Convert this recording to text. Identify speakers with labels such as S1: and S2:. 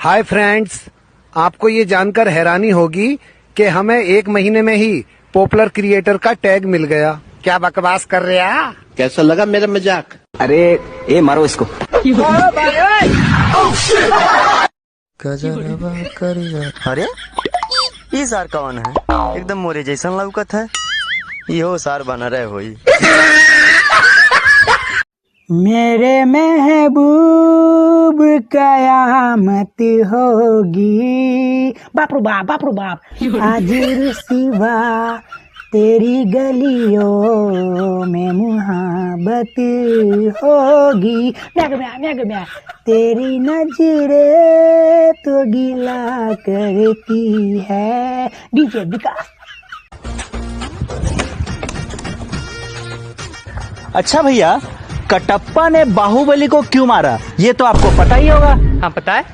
S1: Hi friends, आपको ये जानकर हैरानी होगी कि हमें 1 महीने में ही पॉपुलर क्रिएटर का टैग मिल गया। क्या बकवास कर रहे हैं?
S2: कैसा लगा मेरा मजाक?
S3: अरे ए मारो इसको।
S4: अरे ये सार कौन है? एकदम मोरे जैसन लौकत है। यो सार बना रहे होई।
S5: मेरे महबूब कयामत होगी। बाप रे बाप आज सिवा तेरी गलियों में मुहब्बत होगी। म्या तेरी नजरें तो गिला करती है। डीजे विकास।
S6: अच्छा भैया, कटप्पा ने बाहुबली को क्यों मारा, ये तो आपको पता ही होगा।
S7: हाँ पता है।